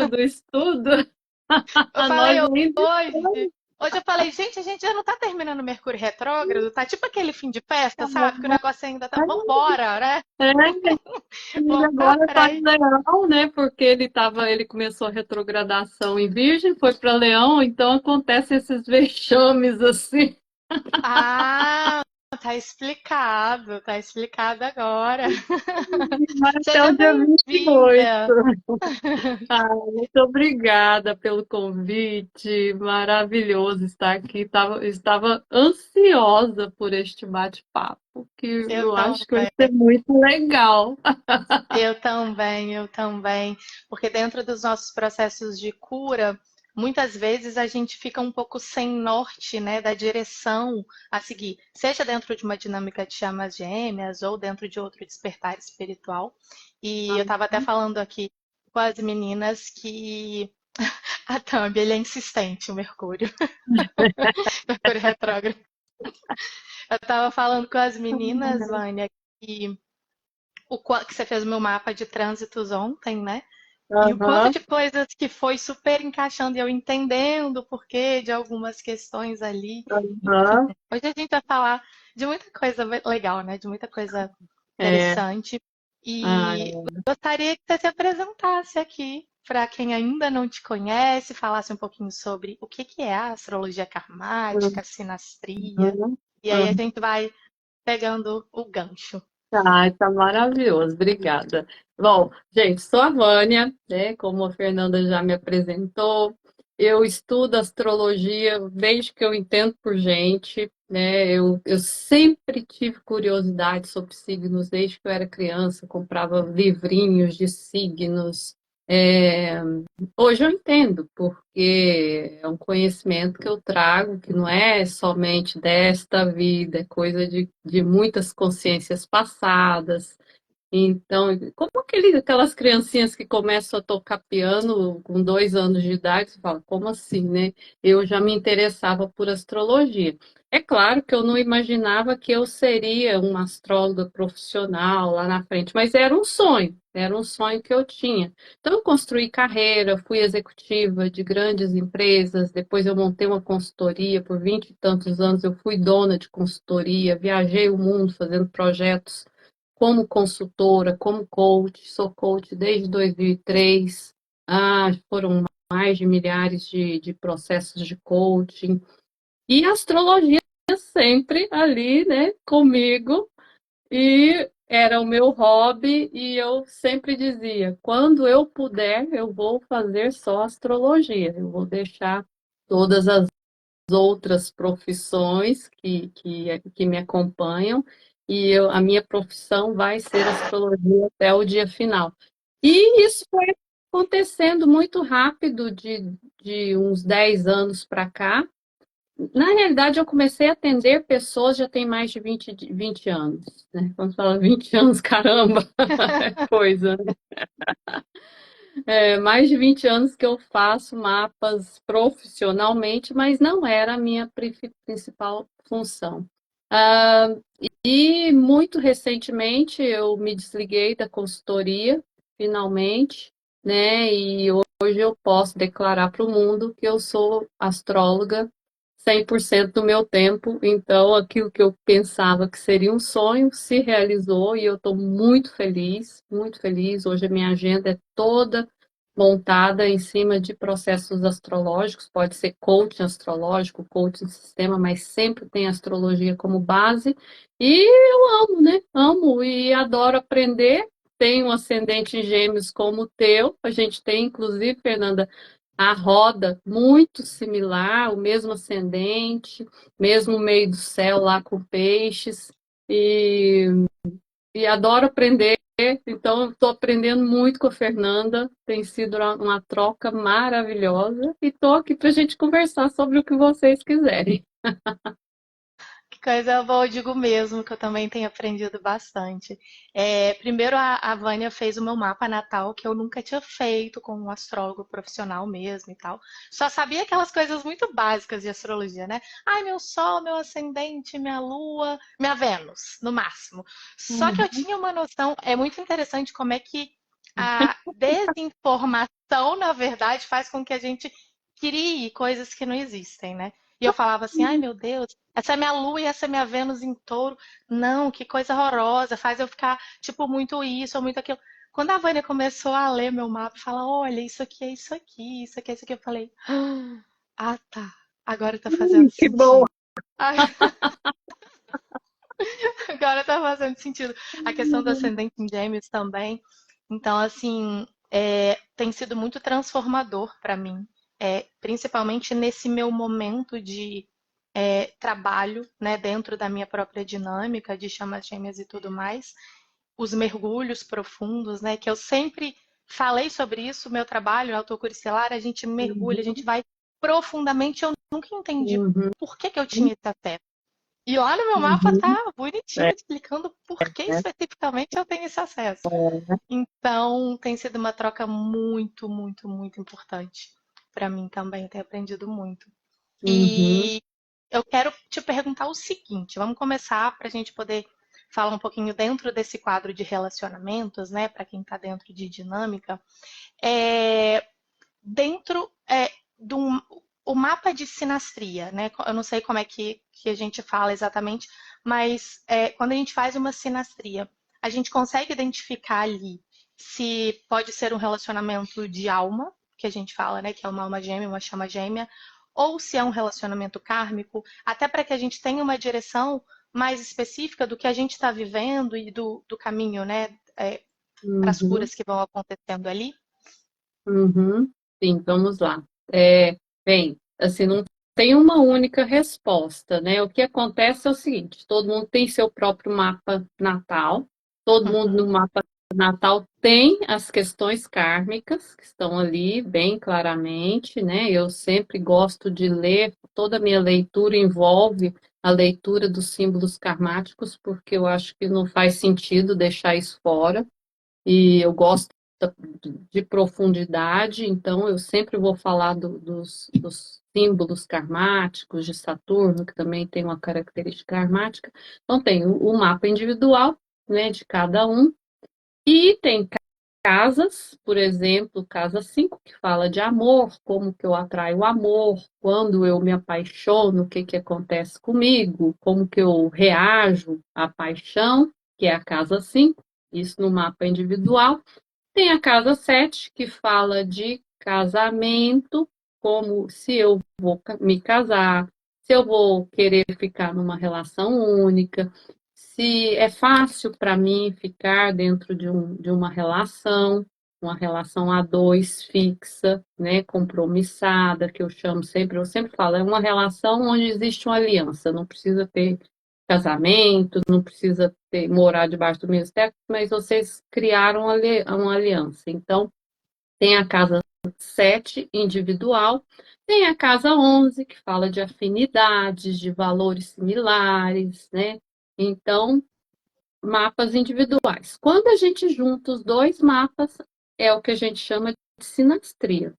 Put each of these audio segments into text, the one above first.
do estudo, Eu nós falei ainda hoje. Hoje eu falei, gente, a gente já não tá terminando o Mercúrio retrógrado, tá tipo aquele fim de festa, sabe? Que o estamos. negócio ainda tá. Vambora, né? É, ele Vamos pra agora está em frente. Leão, né? Porque ele começou a retrogradação em Virgem, foi para Leão, então acontecem esses vexames assim. Ah, tá explicado agora. Vai até Seja o dia 28. bem-vinda. Ah, muito obrigada pelo convite. Maravilhoso estar aqui. Estava ansiosa por este bate-papo, que Eu eu acho que vai também. ser muito legal. Eu também, porque dentro dos nossos processos de cura, muitas vezes a gente fica um pouco sem norte, né, da direção a seguir, seja dentro de uma dinâmica de chamas gêmeas ou dentro de outro despertar espiritual. E eu estava até falando aqui com as meninas que a Thumb, ele é insistente, o Mercúrio, Mercúrio retrógrado. Eu estava falando com as meninas, Vânia, que que você fez o meu mapa de trânsitos ontem, né? E o quanto Aham, de coisas que foi super encaixando e eu entendendo o porquê de algumas questões ali. Enfim, aham. hoje a gente vai falar de muita coisa legal, né? De muita coisa É, interessante. E ah, gostaria que você se apresentasse aqui para quem ainda não te conhece, falasse um pouquinho sobre o que que é a astrologia karmática, a sinastria. aham, E aí a aham. gente vai pegando o gancho. Ai, tá maravilhoso, obrigada. Bom, gente, sou a Vânia, né? Como a Fernanda já me apresentou, eu estudo astrologia desde que eu entendo por gente, né? Eu sempre tive curiosidade sobre signos, desde que eu era criança, comprava livrinhos de signos. É, Hoje eu entendo, porque é um conhecimento que eu trago, que não é somente desta vida, é coisa de muitas consciências passadas. Então, como aquelas criancinhas que começam a tocar piano com 2 anos de idade, você fala, como assim, né? Eu já me interessava por astrologia. É claro que eu não imaginava que eu seria uma astróloga profissional lá na frente, mas era um sonho que eu tinha. Então, eu construí carreira, fui executiva de grandes empresas, depois eu montei uma consultoria por 20 e tantos anos, eu fui dona de consultoria, viajei o mundo fazendo projetos como consultora, como coach, sou coach desde 2003. Foram mais de milhares de processos de coaching. E a astrologia sempre ali, né, comigo. E era o meu hobby e eu sempre dizia, quando eu puder, eu vou fazer só astrologia. Eu vou deixar todas as outras profissões que me acompanham e a minha profissão vai ser astrologia até o dia final. E isso foi acontecendo muito rápido, de uns 10 anos para cá. Na realidade, eu comecei a atender pessoas já tem mais de 20 anos, né? Quando fala 20 anos, caramba, é coisa, né? Mais de 20 anos que eu faço mapas profissionalmente, mas não era a minha principal função. Ah, e muito recentemente eu me desliguei da consultoria, finalmente, né? E hoje eu posso declarar para o mundo que eu sou astróloga 100% do meu tempo. Então, aquilo que eu pensava que seria um sonho se realizou e eu estou muito feliz, muito feliz. Hoje a minha agenda é toda montada em cima de processos astrológicos, pode ser coaching astrológico, coaching sistema, mas sempre tem astrologia como base. E eu amo, né? Amo e adoro aprender. Tenho um ascendente em gêmeos como o teu. A gente tem, inclusive, Fernanda, a roda muito similar, o mesmo ascendente, mesmo meio do céu lá com peixes. E e adoro aprender, então estou aprendendo muito com a Fernanda, tem sido uma troca maravilhosa e estou aqui para a gente conversar sobre o que vocês quiserem. Que coisa boa, eu digo mesmo, que eu também tenho aprendido bastante. Primeiro, a Vânia fez o meu mapa natal, que eu nunca tinha feito com um astrólogo profissional mesmo e tal. Só sabia aquelas coisas muito básicas de astrologia, né? Ai, meu Sol, meu ascendente, minha Lua, minha Vênus, no máximo. Só que eu Uhum. tinha uma noção, é muito interessante como é que a desinformação, na verdade, faz com que a gente crie coisas que não existem, né? E eu falava assim, ai meu Deus, essa é minha Lua e essa é minha Vênus em Touro. Não, que coisa horrorosa, faz eu ficar, tipo, muito isso ou muito aquilo. Quando a Vânia começou a ler meu mapa e falar, olha, isso aqui é isso aqui, isso aqui é isso aqui, eu falei, ah tá, agora tá fazendo Que bom! sentido. Agora tá fazendo sentido. A questão do ascendente em Gêmeos também. Então, assim, tem sido muito transformador para mim, principalmente nesse meu momento de trabalho, né, dentro da minha própria dinâmica de chamas gêmeas e tudo mais. Os mergulhos profundos, né, que eu sempre falei sobre isso, meu trabalho, autocura estelar, a gente mergulha, a gente vai profundamente. Eu nunca entendi Uhum, por que que eu tinha esse acesso. E lá no meu mapa uhum, tá bonitinho é, explicando por que especificamente eu tenho esse acesso. é, Então, tem sido uma troca muito, muito, muito importante para mim também. Eu tenho aprendido muito. uhum, E eu quero te perguntar o seguinte: vamos começar para a gente poder falar um pouquinho dentro desse quadro de relacionamentos, né? Para quem está dentro de dinâmica. É, dentro do o mapa de sinastria, né? Eu não sei como é que a gente fala exatamente, mas quando a gente faz uma sinastria, a gente consegue identificar ali se pode ser um relacionamento de alma, que a gente fala, né? Que é uma alma gêmea, uma chama gêmea, ou se é um relacionamento kármico, até para que a gente tenha uma direção mais específica do que a gente está vivendo e do caminho, né? Para as uhum, curas que vão acontecendo ali. uhum. Sim, vamos lá. Bem, assim, não tem uma única resposta, né? O que acontece é o seguinte: todo mundo tem seu próprio mapa natal, todo mundo no Uhum. mapa natal tem as questões kármicas que estão ali bem claramente, né? Eu sempre gosto de ler, toda a minha leitura envolve a leitura dos símbolos karmáticos, porque eu acho que não faz sentido deixar isso fora. E eu gosto de profundidade, então eu sempre vou falar dos símbolos karmáticos de Saturno, que também tem uma característica karmática. Então tem o mapa individual, né, de cada um, e tem casas, por exemplo, casa 5 que fala de amor, como que eu atraio o amor, quando eu me apaixono, o que que acontece comigo, como que eu reajo à paixão, que é a casa 5 isso no mapa individual. Tem a casa 7 que fala de casamento, como se eu vou me casar, se eu vou querer ficar numa relação única, se é fácil para mim ficar dentro de uma relação a dois fixa, né, compromissada, que eu sempre falo, é uma relação onde existe uma aliança, não precisa ter casamento, não precisa morar debaixo do mesmo teto, mas vocês criaram uma aliança. Então, tem a casa 7 individual, tem a casa 11 que fala de afinidades, de valores similares, né? Então, mapas individuais. Quando a gente junta os dois mapas, é o que a gente chama de sinastria.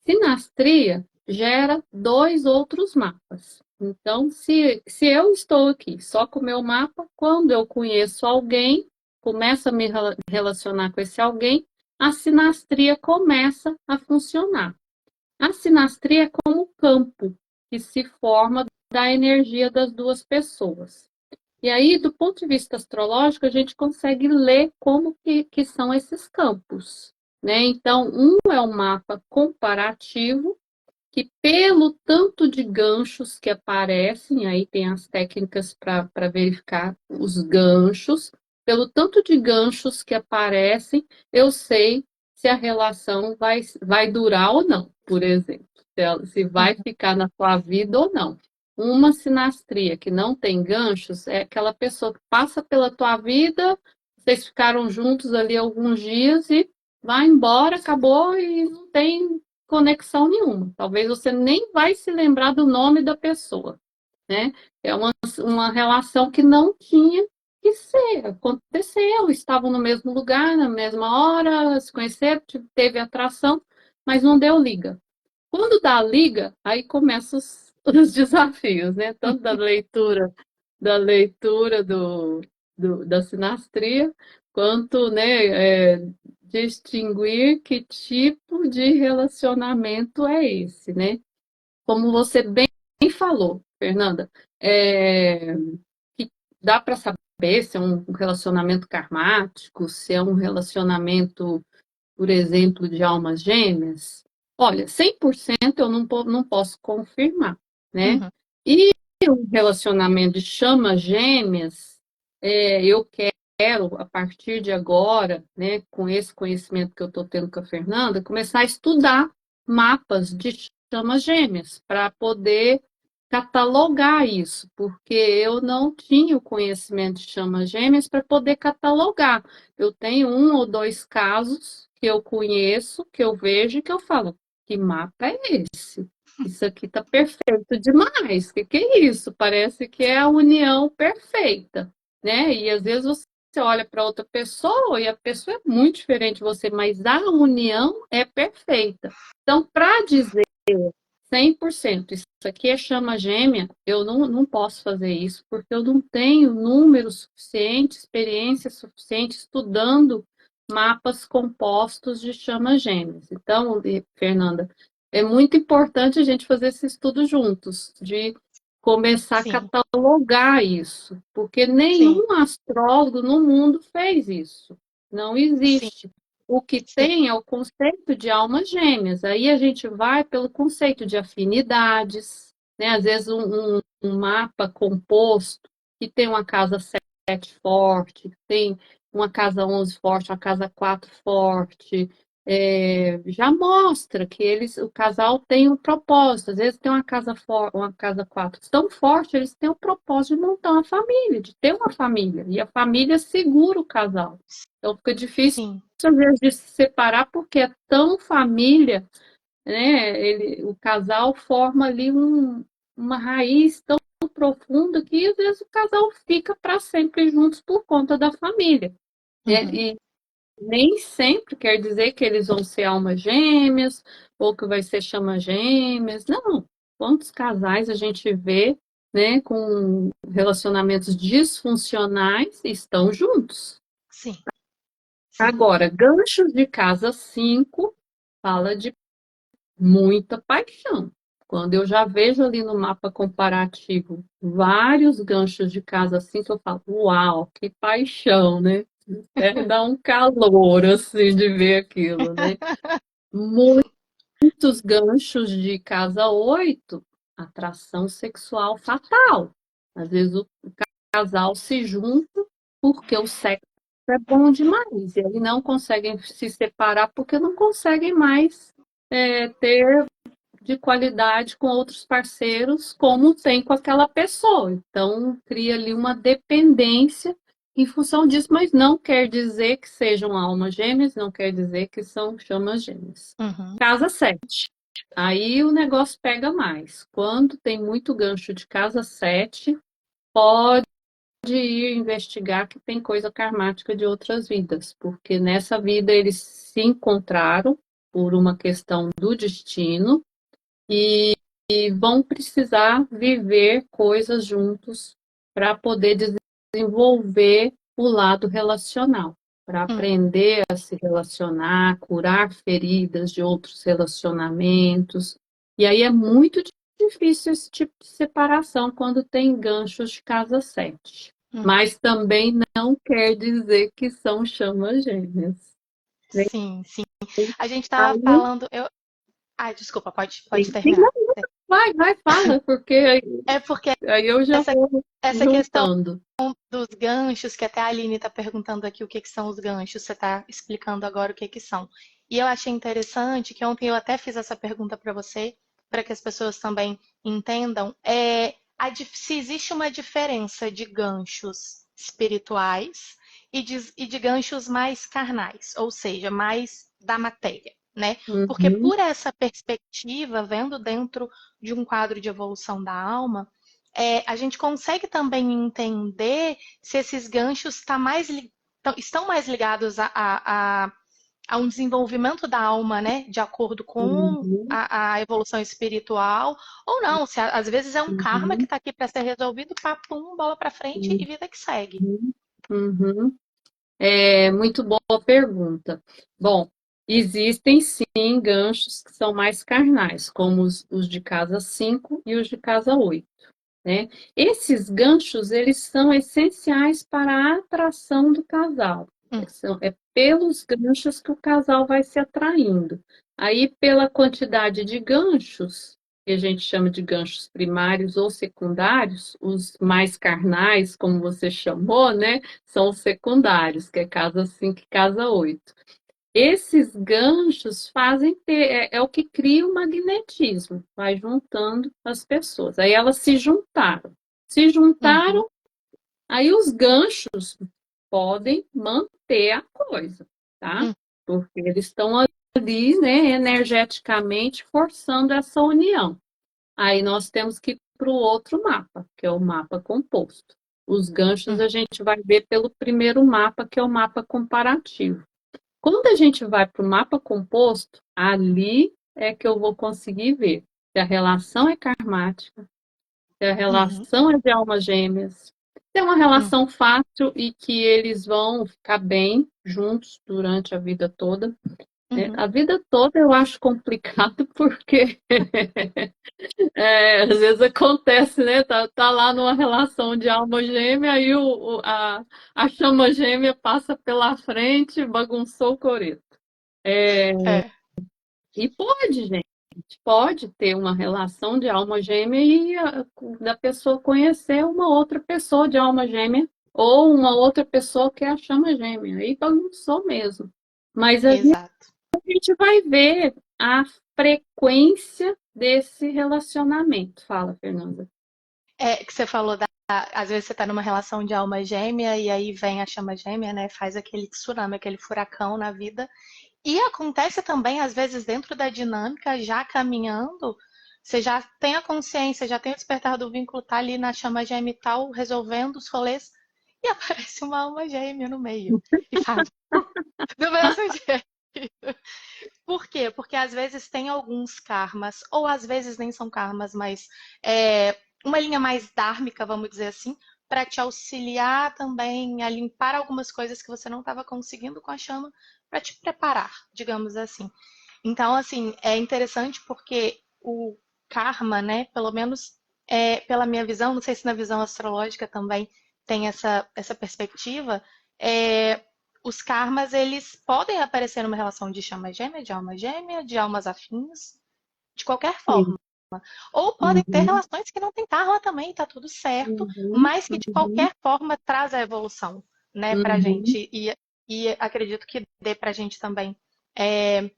Sinastria gera dois outros mapas. Então, se eu estou aqui só com o meu mapa, quando eu conheço alguém, começo a me relacionar com esse alguém, a sinastria começa a funcionar. A sinastria é como o campo que se forma da energia das duas pessoas. E aí, do ponto de vista astrológico, a gente consegue ler como que são esses campos, né? Então, um é um mapa comparativo, que pelo tanto de ganchos que aparecem, aí tem as técnicas para verificar os ganchos, pelo tanto de ganchos que aparecem, eu sei se a relação vai durar ou não, por exemplo, se vai ficar na sua vida ou não. Uma sinastria que não tem ganchos é aquela pessoa que passa pela tua vida, vocês ficaram juntos ali alguns dias e vai embora, acabou e não tem conexão nenhuma. Talvez você nem vai se lembrar do nome da pessoa, né? É uma relação que não tinha que ser. Aconteceu, estavam no mesmo lugar, na mesma hora, se conheceram, teve atração, mas não deu liga. Quando dá liga, aí começam os desafios, né? Tanto da leitura da sinastria, quanto, né, distinguir que tipo de relacionamento é esse, né? Como você bem falou, Fernanda, é, que dá para saber se é um relacionamento karmático, se é um relacionamento, por exemplo, de almas gêmeas. Olha, 100% eu não posso confirmar, né? Uhum, E um relacionamento de chamas gêmeas, eu quero, a partir de agora, né, com esse conhecimento que eu estou tendo com a Fernanda, começar a estudar mapas de chamas gêmeas para poder catalogar isso, porque eu não tinha o conhecimento de chamas gêmeas para poder catalogar. Eu tenho um ou dois casos que eu conheço, que eu vejo e que eu falo, que mapa é esse? Isso aqui está perfeito demais. Que é isso? Parece que é a união perfeita, né? E às vezes você olha para outra pessoa e a pessoa é muito diferente de você, mas a união é perfeita. Então, para dizer 100%, isso aqui é chama gêmea, eu não posso fazer isso, porque eu não tenho número suficiente, experiência suficiente estudando mapas compostos de chamas gêmeas. Então, Fernanda, é muito importante a gente fazer esse estudo juntos, de começar a sim, catalogar isso, porque sim, nenhum astrólogo no mundo fez isso. Não sim, existe. O que sim. tem é o conceito de almas gêmeas. Aí a gente vai pelo conceito de afinidades, né? Às vezes um mapa composto que tem uma casa 7 forte, que tem uma casa 11 forte, uma casa 4 forte, já mostra que o casal tem um propósito. Às vezes tem uma casa 4 tão forte, eles têm o propósito de montar uma família, de ter uma família. E a família segura o casal. Então fica difícil Sim, às vezes de se separar porque é tão família, né? O casal forma ali uma raiz tão profunda que às vezes o casal fica para sempre juntos por conta da família, né? uhum, E nem sempre quer dizer que eles vão ser almas gêmeas ou que vai ser chama gêmeas. Não. Quantos casais a gente vê, né, com relacionamentos disfuncionais e estão juntos? sim, sim, Agora, ganchos de casa 5 fala de muita paixão. Quando eu já vejo ali no mapa comparativo vários ganchos de casa 5, eu falo, uau, que paixão, né? Até dá um calor assim de ver aquilo, né? Muitos ganchos de casa 8, atração sexual fatal. Às vezes o casal se junta porque o sexo é bom demais. E aí não conseguem se separar porque não conseguem mais ter de qualidade com outros parceiros como tem com aquela pessoa. Então cria ali uma dependência em função disso, mas não quer dizer que sejam almas gêmeas, não quer dizer que são chamas gêmeas. uhum, Casa 7. Aí o negócio pega mais. Quando tem muito gancho de casa 7, pode ir investigar que tem coisa karmática de outras vidas, porque nessa vida eles se encontraram por uma questão do destino e vão precisar viver coisas juntos para poder desenvolver o lado relacional, para uhum, aprender a se relacionar, curar feridas de outros relacionamentos. E aí é muito difícil esse tipo de separação quando tem ganchos de casa 7. uhum. Mas também não quer dizer que são chamas gêmeas. Sim, sim. A gente estava Aí, falando. Ai, desculpa, pode terminar. não, vai, fala, porque É porque aí eu já essa, vou essa questão juntando. dos ganchos, que até a Aline está perguntando aqui o que que são os ganchos, você está explicando agora o que que são. E eu achei interessante que ontem eu até fiz essa pergunta para você, para que as pessoas também entendam, se existe uma diferença de ganchos espirituais e de ganchos mais carnais, ou seja, mais da matéria, né? Porque Uhum, por essa perspectiva, vendo dentro de um quadro de evolução da alma, a gente consegue também entender se esses ganchos estão mais ligados a um desenvolvimento da alma, né? De acordo com uhum, a evolução espiritual, ou não, se às vezes é um karma que uhum, está aqui para ser resolvido, papum, bola para frente e vida que segue. uhum, uhum. É muito boa pergunta. Bom, existem sim ganchos que são mais carnais, como os de casa 5 e os de casa 8, né? Esses ganchos, eles são essenciais para a atração do casal. Hum, É pelos ganchos que o casal vai se atraindo. Aí, pela quantidade de ganchos, que a gente chama de ganchos primários ou secundários, os mais carnais, como você chamou, né? São os secundários, que é casa 5 e casa 8. Esses ganchos fazem é o que cria o magnetismo, vai juntando as pessoas. Aí elas se juntaram. Se uhum, juntaram, aí os ganchos podem manter a coisa, tá? hum, Porque eles estão ali, né, energeticamente forçando essa união. Aí nós temos que ir para o outro mapa, que é o mapa composto. Os ganchos hum, a gente vai ver pelo primeiro mapa, que é o mapa comparativo. Quando a gente vai para o mapa composto, ali é que eu vou conseguir ver se a relação é karmática, se a uhum, relação é de almas gêmeas, se é uma hum, relação fácil e que eles vão ficar bem juntos durante a vida toda. Né? uhum. A vida toda eu acho complicado porque às vezes acontece, né? Tá lá numa relação de alma gêmea, aí a chama gêmea passa pela frente, bagunçou o coreto. É, E pode, gente, pode ter uma relação de alma gêmea e da pessoa conhecer uma outra pessoa de alma gêmea ou uma outra pessoa que é a chama gêmea. Aí bagunçou mesmo. Mas a exato. gente vai ver a frequência desse relacionamento. Fala, Fernanda. É que você falou às vezes você tá numa relação de alma gêmea e aí vem a chama gêmea, né? Faz aquele tsunami, aquele furacão na vida. E acontece também, às vezes, dentro da dinâmica, já caminhando, você já tem a consciência, já tem o despertar do vínculo, tá ali na chama gêmea e tal, resolvendo os rolês, e aparece uma alma gêmea no meio. E faz do mesmo jeito. Por quê? Porque às vezes tem alguns karmas, ou às vezes nem são karmas, mas uma linha mais dármica, vamos dizer assim, para te auxiliar também a limpar algumas coisas que você não estava conseguindo com a chama, para te preparar, digamos assim. Então, assim, é interessante porque o karma, né, pelo menos pela minha visão, não sei se na visão astrológica também tem essa perspectiva, é, os karmas, eles podem aparecer numa relação de chama gêmea, de almas afins, de qualquer forma. Sim. Ou podem ter Uhum, relações que não tem karma também, tá tudo certo, uhum, mas que de uhum, qualquer forma traz a evolução, né, pra uhum, gente. E acredito que dê pra gente também é,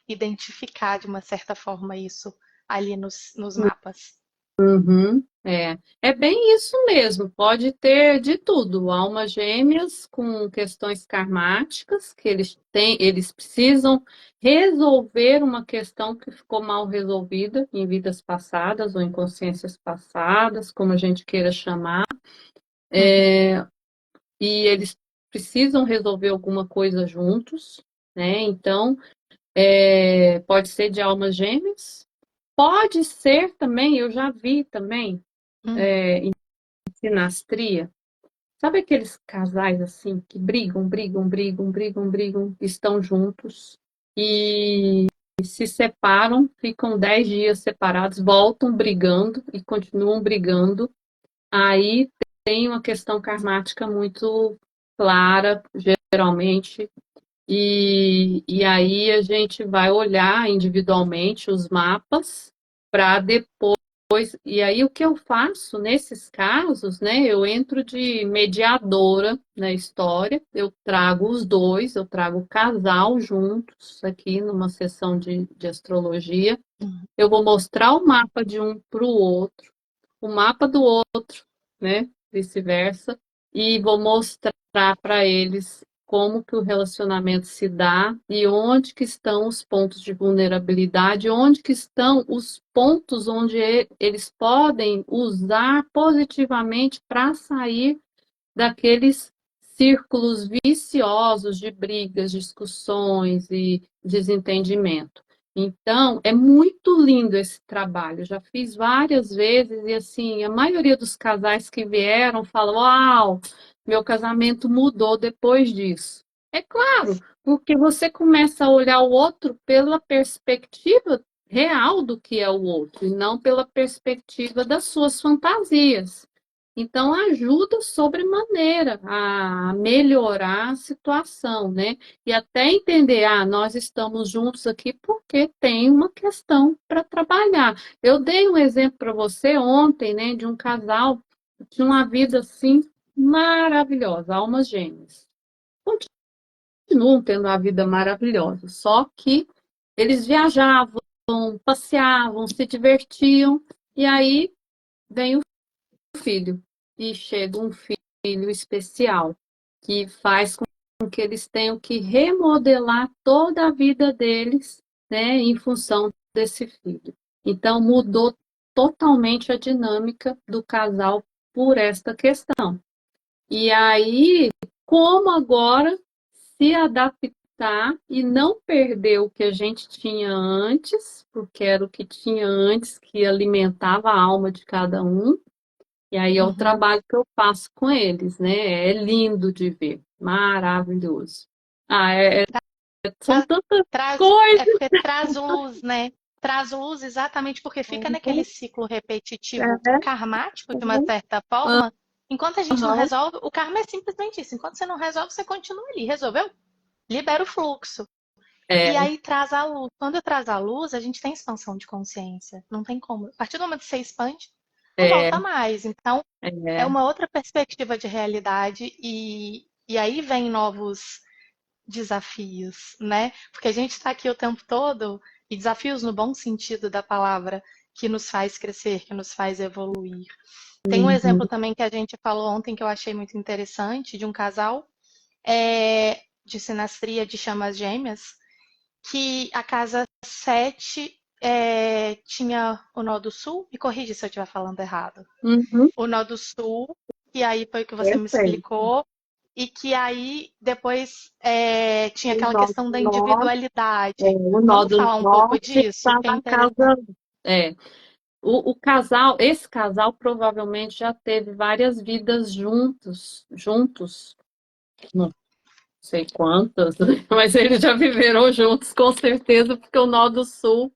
identificar de uma certa forma isso ali nos mapas. uhum. É bem isso mesmo. Pode ter de tudo. Almas gêmeas com questões karmáticas que eles precisam resolver uma questão que ficou mal resolvida em vidas passadas ou em consciências passadas, como a gente queira chamar, Uhum, e eles precisam resolver alguma coisa juntos, né? Então, pode ser de almas gêmeas, pode ser também, eu já vi também hum, sinastria. Sabe aqueles casais assim que brigam, estão juntos e se separam, ficam 10 dias separados, voltam brigando e continuam brigando. Aí tem uma questão karmática muito clara, geralmente, e aí a gente vai olhar individualmente os mapas para depois. E aí o que eu faço nesses casos, né? Eu entro de mediadora na história, eu trago os dois, eu trago o casal juntos aqui numa sessão de astrologia. hum, Eu vou mostrar o mapa de um para o outro, o mapa do outro, né? Vice-versa, e vou mostrar para eles como que o relacionamento se dá e onde que estão os pontos de vulnerabilidade, onde que estão os pontos onde eles podem usar positivamente para sair daqueles círculos viciosos de brigas, discussões e desentendimento. Então, é muito lindo esse trabalho. Eu já fiz várias vezes e assim, a maioria dos casais que vieram falam: "Uau, meu casamento mudou depois disso". É claro, porque você começa a olhar o outro pela perspectiva real do que é o outro e não pela perspectiva das suas fantasias. Então, ajuda sobremaneira a melhorar a situação, né? E até entender, nós estamos juntos aqui porque tem uma questão para trabalhar. Eu dei um exemplo para você ontem, né, de um casal que tinha uma vida assim maravilhosa, almas gêmeas. Continuam tendo uma vida maravilhosa, só que eles viajavam, passeavam, se divertiam, e aí vem o filho, e chega um filho especial que faz com que eles tenham que remodelar toda a vida deles, né, em função desse filho. Então, mudou totalmente a dinâmica do casal por esta questão. E aí, como agora se adaptar e não perder o que a gente tinha antes, porque era o que tinha antes que alimentava a alma de cada um, e aí é o Uhum. trabalho que eu faço com eles, né? É lindo de ver, maravilhoso. São tantas É coisas. porque traz luz, né? Traz luz exatamente porque fica naquele ciclo repetitivo karmático, de uma certa forma. Enquanto a gente não Aham, resolve, o karma é simplesmente isso. Enquanto você não resolve, você continua ali. Resolveu? Libera o fluxo. E é, aí traz a luz. Quando traz a luz, a gente tem expansão de consciência. Não tem como. A partir do momento que você expande, não volta é, mais. Então, é é. uma outra perspectiva de realidade e aí vem novos desafios, né? Porque a gente está aqui o tempo todo, e desafios no bom sentido da palavra, que nos faz crescer, que nos faz evoluir. Tem um exemplo Uhum. também que a gente falou ontem que eu achei muito interessante, de um casal de sinastria de chamas gêmeas, que a casa 7 tinha o nó do sul, me corrige se eu estiver falando errado. Uhum. O nó do sul, e aí foi o que você me Perfeito. explicou, e que aí depois tinha O aquela nó questão do da norte, individualidade. o nó Vamos do falar um pouco norte disso? está Que é na interessante. casa. É, o casal, esse casal provavelmente já teve várias vidas juntos, não sei quantas, mas eles já viveram juntos, com certeza, porque o nó do sul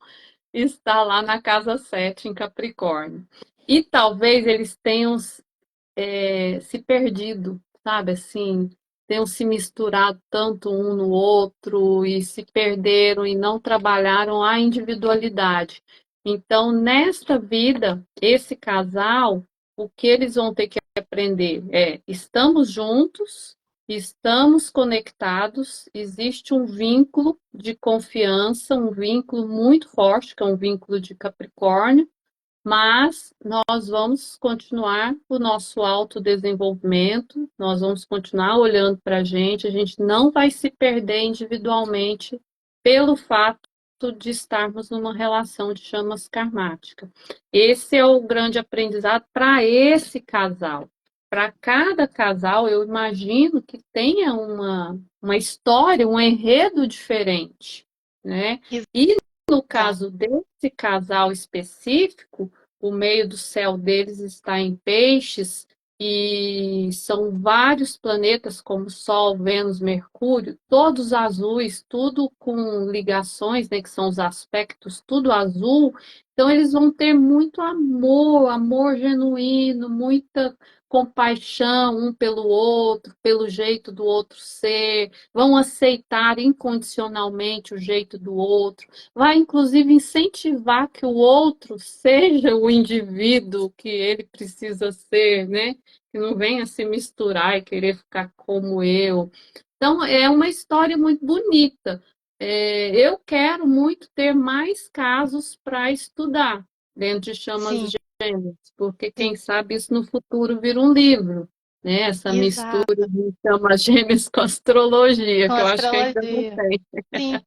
está lá na casa 7 em Capricórnio. E talvez eles tenham se perdido, sabe? Assim, tenham se misturado tanto um no outro e se perderam e não trabalharam a individualidade. Então, nesta vida, esse casal, o que eles vão ter que aprender é: estamos juntos, estamos conectados, existe um vínculo de confiança, um vínculo muito forte, que é um vínculo de Capricórnio, mas nós vamos continuar o nosso autodesenvolvimento, nós vamos continuar olhando para a gente não vai se perder individualmente pelo fato de estarmos numa relação de chamas karmática. Esse é o grande aprendizado para esse casal. Para cada casal, eu imagino que tenha uma história, um enredo diferente, né? E no Exato. caso desse casal específico, o meio do céu deles está em peixes e são vários planetas como Sol, Vênus, Mercúrio, todos azuis, tudo com ligações, né, que são os aspectos, tudo azul. Então eles vão ter muito amor, amor genuíno, muita compaixão um pelo outro, pelo jeito do outro ser, vão aceitar incondicionalmente o jeito do outro, vai inclusive incentivar que o outro seja o indivíduo que ele precisa ser, né? Que não venha se misturar e querer ficar como eu. Então, é uma história muito bonita. Eu quero muito ter mais casos para estudar dentro de chamas Sim, gêmeas, porque sim, quem sabe isso no futuro vira um livro, né? Essa mistura exato. de chamas gêmeas com astrologia, Com que eu acho que ainda não astrologia. tem. Sim.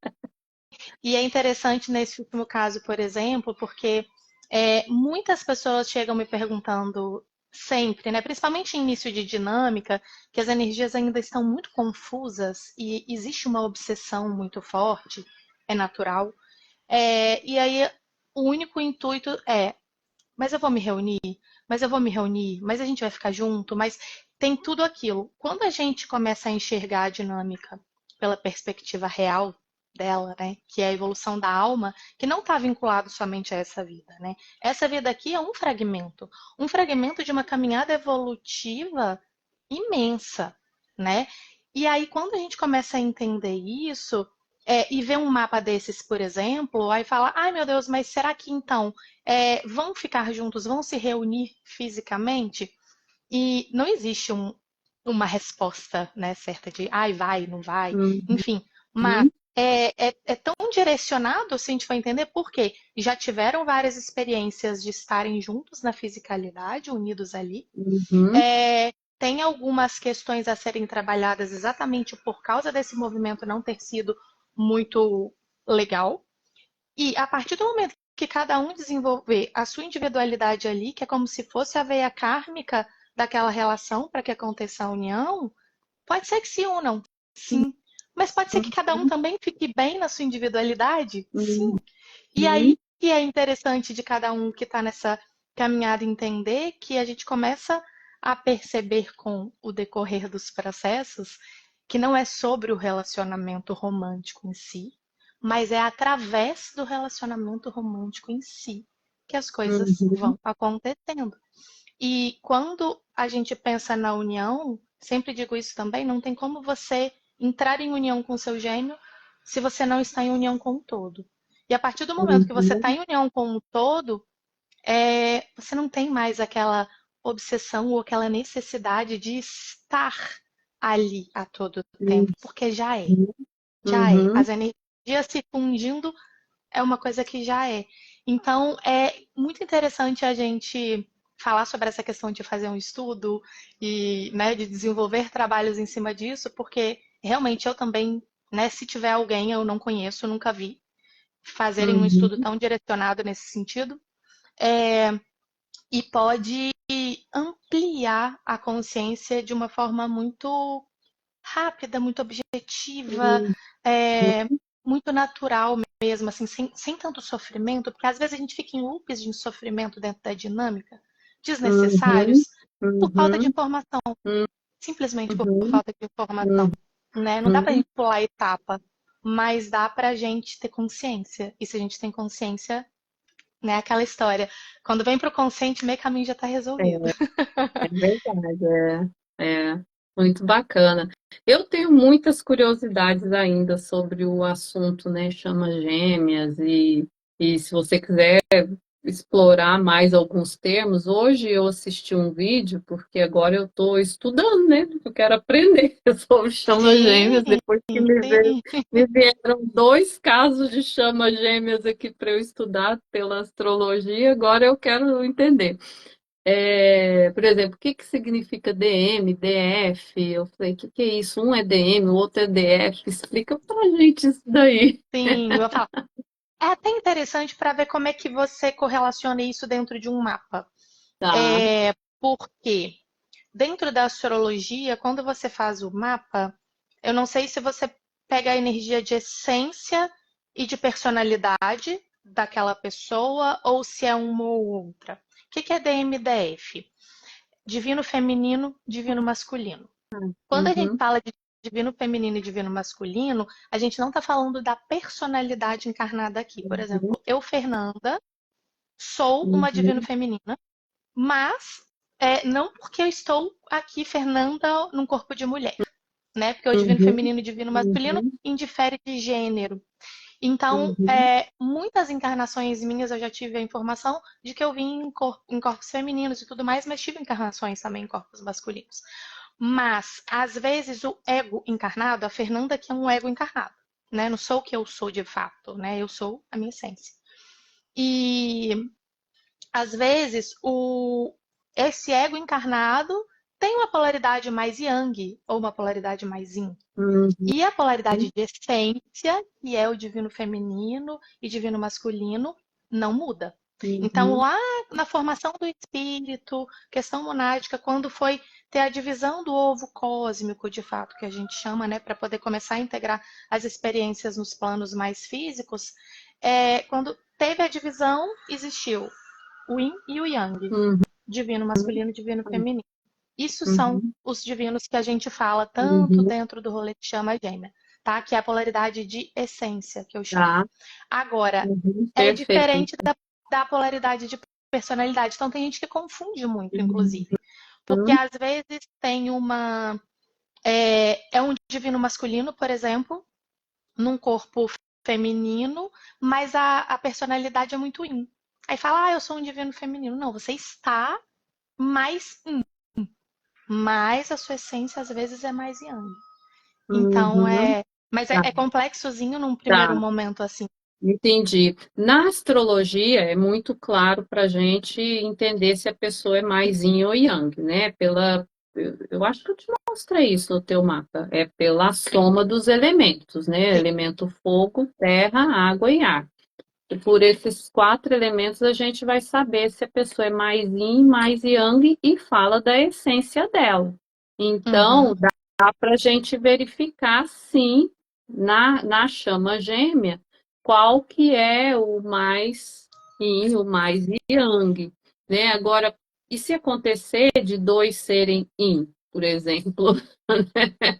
E é interessante nesse último caso, por exemplo, porque muitas pessoas chegam me perguntando sempre, né, principalmente em início de dinâmica, que as energias ainda estão muito confusas e existe uma obsessão muito forte, é natural, E aí o único intuito é, mas eu vou me reunir, mas eu vou me reunir, mas a gente vai ficar junto, mas tem tudo aquilo. Quando a gente começa a enxergar a dinâmica pela perspectiva real dela, né, que é a evolução da alma, que não está vinculado somente a essa vida, né? Essa vida aqui é um fragmento de uma caminhada evolutiva imensa, né? E aí quando a gente começa a entender isso, e ver um mapa desses, por exemplo, aí fala, ai meu Deus, mas será que então vão ficar juntos, vão se reunir fisicamente? E não existe uma resposta, né, certa de ai, vai, não vai, Uhum. enfim. Mas é tão direcionado, se a gente for entender, porque já tiveram várias experiências de estarem juntos na fisicalidade, unidos ali. Uhum. É, tem algumas questões a serem trabalhadas exatamente por causa desse movimento não ter sido muito legal. E a partir do momento que cada um desenvolver a sua individualidade ali, que é como se fosse a veia kármica daquela relação para que aconteça a união, pode ser que se unam, sim. Mas pode ser que cada um também fique bem na sua individualidade, sim. E aí Uhum. que é interessante de cada um que está nessa caminhada entender que a gente começa a perceber com o decorrer dos processos que não é sobre o relacionamento romântico em si, mas é através do relacionamento romântico em si que as coisas Uhum. vão acontecendo. E quando a gente pensa na união, sempre digo isso também, não tem como você entrar em união com seu gêmeo se você não está em união com o todo. E a partir do momento que você está Uhum. em união com o todo, você não tem mais aquela obsessão ou aquela necessidade de estar ali a todo tempo, porque já é. Já é. Uhum. As energias se fundindo é uma coisa que já é. Então, é muito interessante a gente falar sobre essa questão de fazer um estudo e, né, de desenvolver trabalhos em cima disso, porque realmente eu também, né, se tiver alguém eu não conheço, nunca vi, fazerem um estudo Uhum. tão direcionado nesse sentido, é, e pode ampliar a consciência de uma forma muito rápida, muito objetiva, Uhum. é, muito natural mesmo, assim, sem tanto sofrimento, porque às vezes a gente fica em loops de sofrimento dentro da dinâmica, Uhum. desnecessários, por falta de Uhum. informação, simplesmente por Uhum. falta de informação, Uhum. né? Não dá pra Uhum. gente pular a etapa, mas dá pra gente ter consciência. E se a gente tem consciência, né, aquela história, quando vem pro consciente, meio caminho já tá resolvido. É verdade, muito bacana. Eu tenho muitas curiosidades ainda sobre o assunto, né, chama gêmeas, e se você quiser explorar mais alguns termos, hoje eu assisti um vídeo, porque agora eu estou estudando, né, eu quero aprender sobre chama Sim, gêmeas, depois que sim. me vieram dois casos de chama gêmeas aqui para eu estudar pela astrologia, agora eu quero entender. Por exemplo, o que que significa DM, DF? Eu falei, o que que é isso? Um é DM, o outro é DF. Explica pra gente isso daí. Sim, eu vou falar. É até interessante para ver como é que você correlaciona isso dentro de um mapa. Tá. Porque dentro da astrologia, quando você faz o mapa, eu não sei se você pega a energia de essência e de personalidade daquela pessoa ou se é uma ou outra. O que é DMDF? Divino feminino, divino masculino. Quando a gente Uhum, fala de divino feminino e divino masculino, a gente não está falando da personalidade encarnada aqui. Por uhum, exemplo, eu, Fernanda, sou uma divino uhum, feminina, mas não porque eu estou aqui, Fernanda, num corpo de mulher, né? Porque o divino uhum, feminino e o divino masculino uhum, indifere de gênero. Então, uhum, muitas encarnações minhas eu já tive a informação de que eu vim em corpos femininos e tudo mais, mas tive encarnações também em corpos masculinos. Mas, às vezes, o ego encarnado, a Fernanda que é um ego encarnado, né? Não sou o que eu sou de fato, né? Eu sou a minha essência. E às vezes esse ego encarnado tem uma polaridade mais yang ou uma polaridade mais yin. uhum, E a polaridade de essência, que é o divino feminino e divino masculino, não muda. Então, uhum, lá na formação do espírito, questão monádica, quando foi ter a divisão do ovo cósmico, de fato, que a gente chama, né, para poder começar a integrar as experiências nos planos mais físicos, quando teve a divisão, existiu o Yin e o Yang, Uhum, divino masculino e divino feminino. Isso são uhum, os divinos que a gente fala tanto uhum, dentro do rolê de chama gêmea, tá? Que é a polaridade de essência, que eu chamo. tá, Agora, uhum, é perfeito. diferente da polaridade de personalidade. Então, tem gente que confunde muito, Uhum, inclusive. Porque, às vezes, tem uma... É um divino masculino, por exemplo, num corpo feminino, mas a personalidade é muito yin. Aí fala, eu sou um divino feminino. Não, você está mais yin, mas a sua essência às vezes é mais yang. Então uhum, mas tá, é complexozinho num primeiro tá. momento assim. Entendi. Na astrologia é muito claro para a gente entender se a pessoa é mais yin ou yang, né? Eu acho que eu te mostrei isso no teu mapa. É pela soma dos elementos, né? Sim. Elemento fogo, terra, água e ar. E por esses quatro elementos a gente vai saber se a pessoa é mais yin, mais yang e fala da essência dela. Uhum, Então, dá para a gente verificar, sim, na chama gêmea, qual que é o mais yin, o mais yang, né? Agora, e se acontecer de dois serem yin, por exemplo,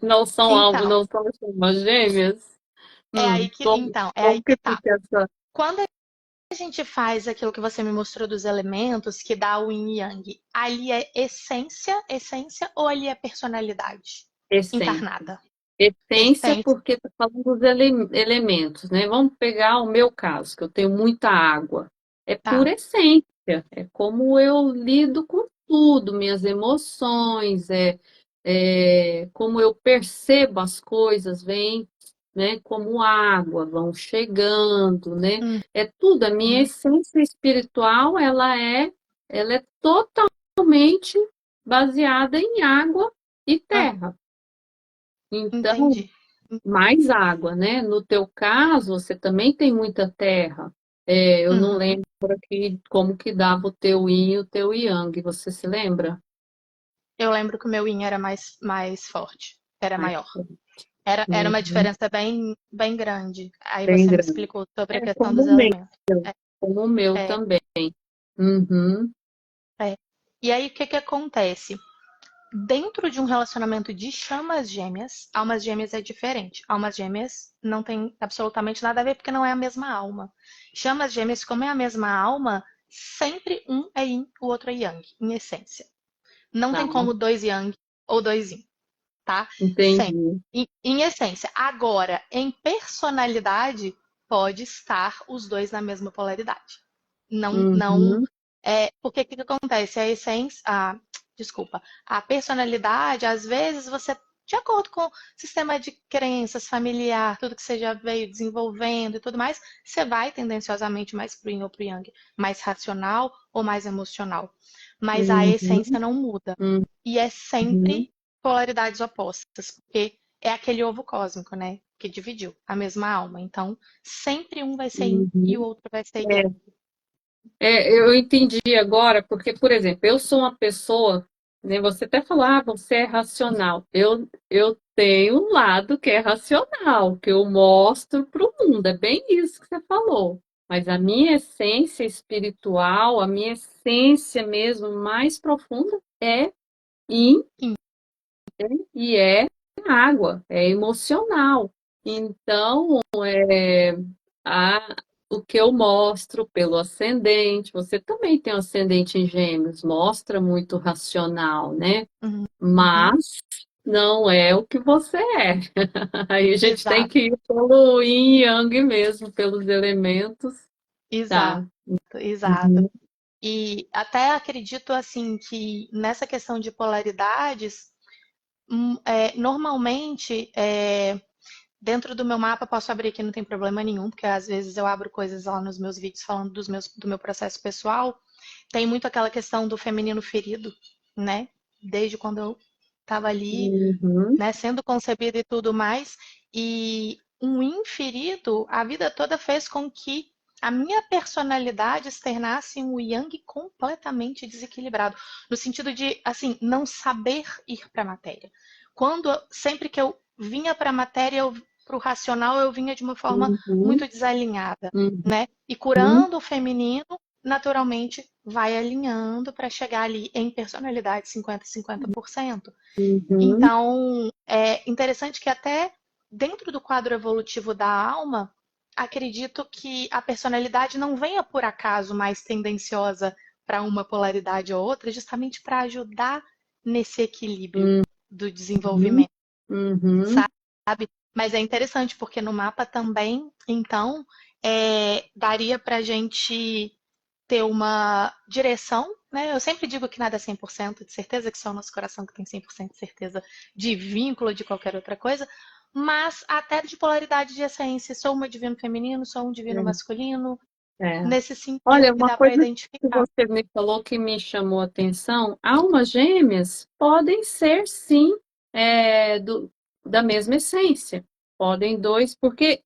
não são ambos, então, não são chamas gêmeas? é aí Como que que tá. fica essa Quando a gente faz aquilo que você me mostrou dos elementos, que dá o yin e yang, ali é essência ou ali é personalidade essência? encarnada? Essência, Essência, porque está falando dos elementos, né? Vamos pegar o meu caso, que eu tenho muita água. É tá? pura essência, é como eu lido com tudo, minhas emoções, como eu percebo as coisas, vem, né? Como água, vão chegando, né? É tudo, a minha Uhum, essência espiritual, ela é totalmente baseada em água e ah, terra. Então, entendi. mais água, né? No teu caso, você também tem muita terra. Eu não Uhum. lembro aqui como que dava o teu yin e o teu yang. Você se lembra? Eu lembro que o meu yin era mais forte, era Ai, maior. Era uma uhum, diferença bem grande. Aí bem você me grande. explicou sobre a É questão como dos o meu, elementos. como o meu É, também. Uhum, é. E aí o que que acontece? Dentro de um relacionamento de chamas gêmeas, almas gêmeas é diferente. Almas gêmeas não tem absolutamente nada a ver porque não é a mesma alma. Chamas gêmeas, como é a mesma alma, sempre um é yin, o outro é yang, em essência. Não tá, tem como dois yang ou dois yin, tá? Sempre. entendi. Em essência. Agora, em personalidade, pode estar os dois na mesma polaridade. Não, Uhum, porque o que que acontece? A essência, desculpa, a personalidade, às vezes você, de acordo com o sistema de crenças familiar, tudo que você já veio desenvolvendo e tudo mais, você vai tendenciosamente mais pro yin ou pro yang, mais racional ou mais emocional. Mas a uhum, essência não muda. E é uhum, sempre polaridades opostas, porque é aquele ovo cósmico, né? Que dividiu a mesma alma. Então, sempre um vai ser yin e o uhum. outro vai ser yang. É, eu entendi agora, porque, por exemplo, eu sou uma pessoa, né, você até falou, você é racional. Eu tenho um lado que é racional, que eu mostro para o mundo, é bem isso que você falou. Mas a minha essência espiritual, a minha essência mesmo mais profunda é yin Yin. e é água, é emocional. Então, a- o que eu mostro pelo ascendente, você também tem um ascendente em Gêmeos, mostra muito racional, né? Uhum. Uhum. Mas não é o que você é. Aí a gente tem Exato, que ir pelo yin e yang mesmo, pelos elementos. exato, Tá. exato. Uhum, E até acredito assim que nessa questão de polaridades, normalmente dentro do meu mapa posso abrir aqui, não tem problema nenhum, porque às vezes eu abro coisas lá nos meus vídeos falando do meu processo pessoal. Tem muito aquela questão do feminino ferido, né? Desde quando eu estava ali, uhum, né, sendo concebida e tudo mais. E um inferido, a vida toda fez com que a minha personalidade externasse um yang completamente desequilibrado, no sentido de, assim, não saber ir para a matéria. Sempre que eu vinha para a matéria, para o racional, eu vinha de uma forma Uhum, muito desalinhada, uhum, né? E curando o feminino, naturalmente vai alinhando para chegar ali em personalidade 50-50%. uhum, Então, é interessante que até dentro do quadro evolutivo da alma, acredito que a personalidade não venha por acaso mais tendenciosa para uma polaridade ou outra, justamente para ajudar nesse equilíbrio do uhum, desenvolvimento, uhum, sabe? Mas é interessante porque no mapa também, então, daria para a gente ter uma direção, né? Eu sempre digo que nada é 100% de certeza, que só o nosso coração que tem 100% de certeza de vínculo de qualquer outra coisa, mas até de polaridade de essência. Sou uma divino feminino, sou um divino masculino, é. nesse sentido Olha, que uma dá para coisa que identificar. você me falou que me chamou a atenção, almas gêmeas podem ser, sim, da mesma essência. Podem dois, porque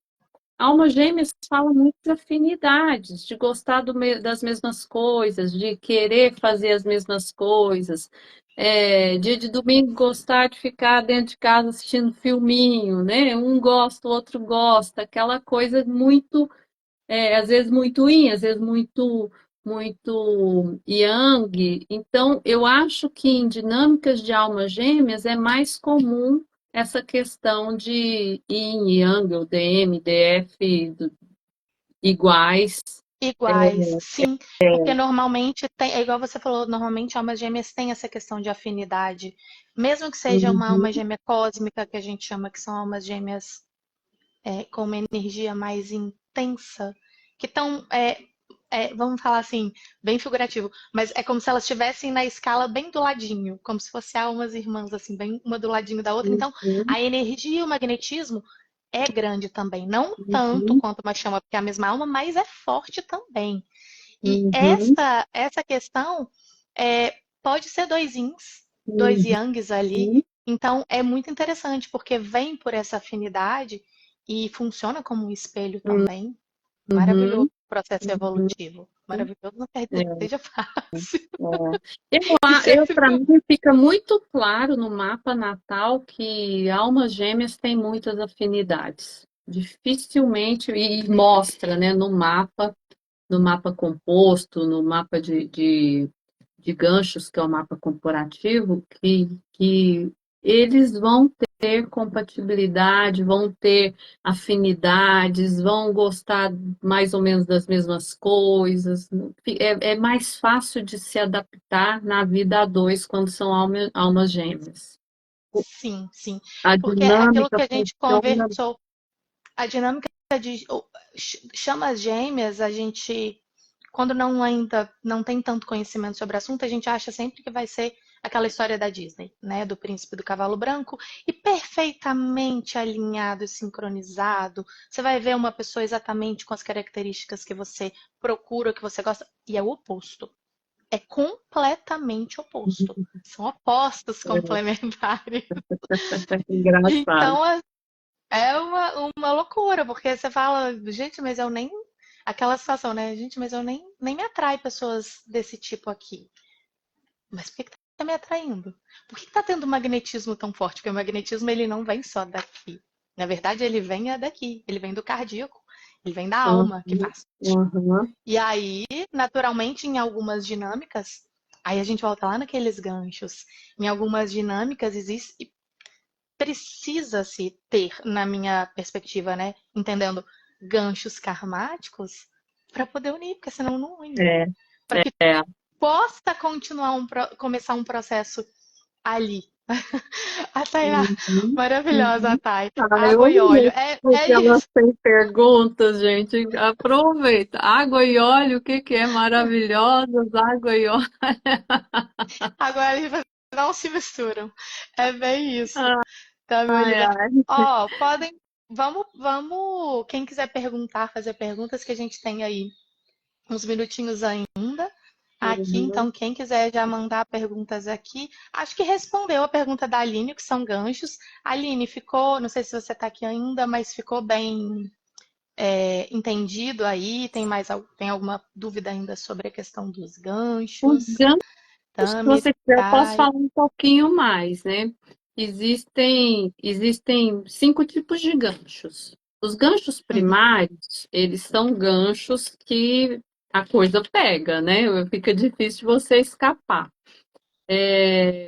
almas gêmeas falam muitas afinidades, de gostar das mesmas coisas, de querer fazer as mesmas coisas. Dia de domingo gostar de ficar dentro de casa assistindo filminho, né? Um gosta, o outro gosta, aquela coisa muito às vezes muito yin, às vezes muito yang. Então, eu acho que em dinâmicas de almas gêmeas é mais comum essa questão de yin, yang, ou DM, DF iguais. Iguais, sim, porque normalmente tem, é igual você falou, normalmente almas gêmeas têm essa questão de afinidade, mesmo que seja uma alma Uhum, gêmea cósmica, que a gente chama que são almas gêmeas com uma energia mais intensa, que estão, vamos falar assim, bem figurativo, mas é como se elas estivessem na escala bem do ladinho, como se fossem almas irmãs, assim, bem uma do ladinho da outra. Então, uhum, a energia e o magnetismo é grande também, não tanto uhum, quanto uma chama, porque é a mesma alma, mas é forte também. E uhum, essa questão pode ser dois yins, dois uhum, yangs ali. uhum, Então, é muito interessante, porque vem por essa afinidade e funciona como um espelho também. Maravilhoso uhum, o processo uhum. evolutivo. Maravilhoso não quer dizer que É, seja fácil. é. Isso é Para mim fica muito claro no mapa natal que almas gêmeas têm muitas afinidades. Dificilmente, e mostra, né, no mapa composto, no mapa de ganchos, que é o mapa corporativo, que eles vão ter compatibilidade, vão ter afinidades, vão gostar mais ou menos das mesmas coisas. É mais fácil de se adaptar na vida a dois quando são almas gêmeas. sim, sim. A Porque é aquilo dinâmica que a gente funciona. conversou, a dinâmica de chamas gêmeas, a gente, quando não ainda não tem tanto conhecimento sobre o assunto, a gente acha sempre que vai ser aquela história da Disney, né, do príncipe do cavalo branco, e perfeitamente alinhado e sincronizado. Você vai ver uma pessoa exatamente com as características que você procura, que você gosta, e é o oposto. É completamente oposto. São opostos complementares. Engraçado. Então, é uma loucura, porque você fala, gente, mas eu nem. Aquela situação, né? Gente, mas eu nem me atrai pessoas desse tipo aqui. Mas por que tá me atraindo? Por que tá tendo um magnetismo tão forte? Porque o magnetismo ele não vem só daqui. Na verdade, ele vem daqui. Ele vem do cardíaco. Ele vem da alma, que Uhum, faz. uhum, E aí, naturalmente, em algumas dinâmicas, aí a gente volta lá naqueles ganchos. Em algumas dinâmicas existe, precisa-se ter, na minha perspectiva, né? Entendendo ganchos karmáticos para poder unir, porque senão não une. é, Para que é. possa continuar começar um processo ali. A Thay, Uhum, maravilhosa, a uhum. Thay. Eu Água e óleo. amei, É porque elas isso. têm perguntas, gente. Aproveita. Água e óleo, o que que é? Maravilhosas, água e óleo. Agora eles não se misturam. É bem isso. Tá, meu Ai, lindo. ai. Ó, podem. Vamos. Quem quiser perguntar, fazer perguntas, que a gente tem aí uns minutinhos ainda aqui. Uhum. Então, quem quiser já mandar perguntas aqui. Acho que respondeu a pergunta da Aline, que são ganchos. Aline, ficou. Não sei se você está aqui ainda, mas ficou bem entendido aí? Tem alguma dúvida ainda sobre a questão dos Os ganchos? ganchos, se Tami, você quiser, eu posso Thay. falar um pouquinho mais, né? existem 5 tipos de ganchos. Os ganchos Uhum, primários, eles são ganchos que a coisa pega, né? Fica difícil de você escapar.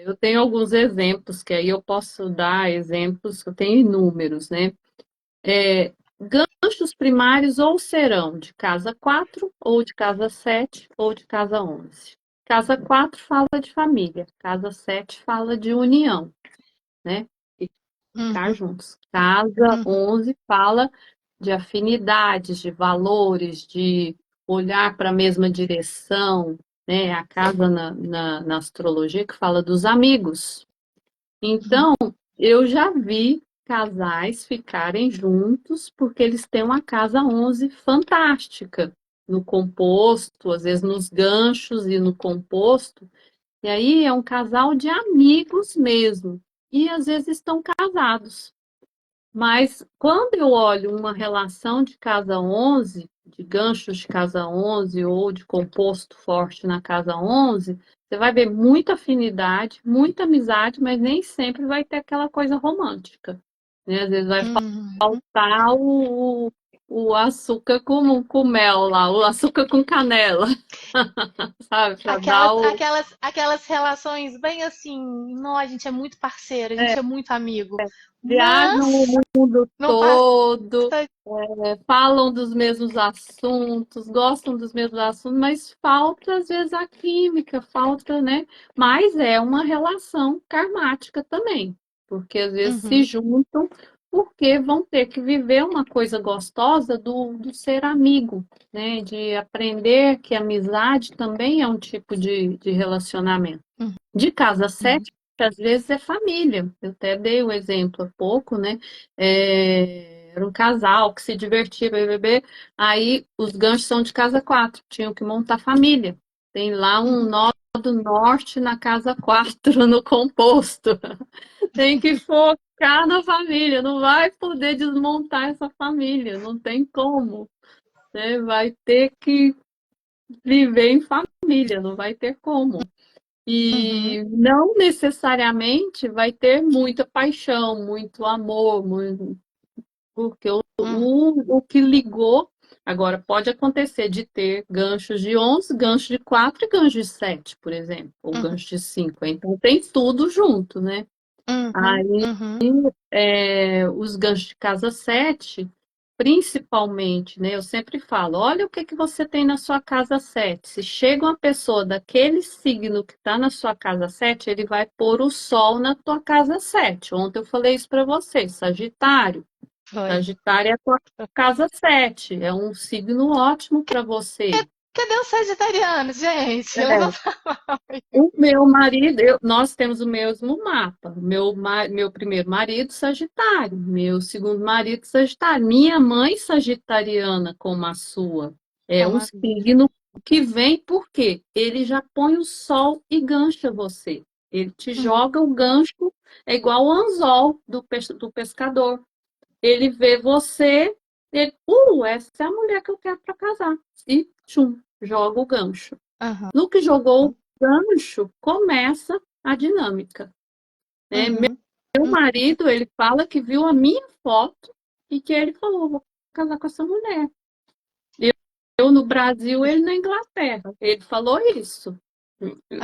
Eu tenho alguns exemplos, que aí eu posso dar exemplos, eu tenho inúmeros, né? Ganchos primários ou serão de casa 4 ou de casa 7 ou de casa 11. Casa 4 fala de família, casa 7 fala de união, né? Ficar uhum, juntos. Casa uhum, 11 fala de afinidades, de valores, de olhar para a mesma direção, né? A casa na astrologia que fala dos amigos. uhum, Então, eu já vi casais ficarem juntos porque eles têm uma casa 11 fantástica no composto, às vezes nos ganchos e no composto. E aí é um casal de amigos mesmo. E às vezes estão casados. Mas quando eu olho uma relação de casa 11, de ganchos de casa 11 ou de composto forte na casa 11, você vai ver muita afinidade, muita amizade, mas nem sempre vai ter aquela coisa romântica, né? Às vezes vai uhum. faltar o açúcar com mel lá, o açúcar com canela, sabe? Para dar o. Aquelas relações bem assim, não, a gente é muito parceiro, a gente É, é muito amigo, viajam o mas mundo não passa. todo, falam dos mesmos assuntos, gostam dos mesmos assuntos, mas falta às vezes a química, falta, né? Mas é uma relação karmática também, porque às vezes se Uhum, juntam porque vão ter que viver uma coisa gostosa do ser amigo, né? De aprender que amizade também é um tipo de relacionamento. uhum, De casa uhum, 7, às vezes é família. Eu até dei o exemplo há pouco, né? Era um casal que se divertia, BBB. Aí os ganchos são de casa 4, tinham que montar família. Tem lá um uhum, nó do norte na casa 4 no composto. Tem que focar na família, não vai poder desmontar essa família, não tem como. Né? Vai ter que viver em família, não vai ter como. uhum, E não necessariamente vai ter muita paixão, muito amor, porque uhum, o que ligou. Agora, pode acontecer de ter ganchos de 11, gancho de 4 e gancho de 7, por exemplo, ou uhum, gancho de 5. Então, tem tudo junto, né? uhum, Aí, uhum, os ganchos de casa 7, principalmente, né? Eu sempre falo, olha o que que você tem na sua casa 7. Se chega uma pessoa daquele signo que está na sua casa 7, ele vai pôr o sol na tua casa 7. Ontem eu falei isso para você, Sagitário. foi. Sagitário é a tua casa 7. É um signo ótimo para você. Cadê o sagitariano, gente? É. Levanta a mão. O meu marido, nós temos o mesmo mapa. Meu primeiro marido, Sagitário. Meu segundo marido, Sagitário. Minha mãe, Sagitariana, como a sua. É Como um a minha. signo que vem porque ele já põe o sol e gancha você. Ele te Uhum, joga o gancho, é igual o anzol do pescador. Ele vê você, essa é a mulher que eu quero para casar. E, tchum, joga o gancho. aham, No que jogou o gancho, começa a dinâmica. Né? uhum, Meu uhum, marido, ele fala que viu a minha foto e que ele falou, vou casar com essa mulher. Eu no Brasil, ele na Inglaterra. Ele falou isso.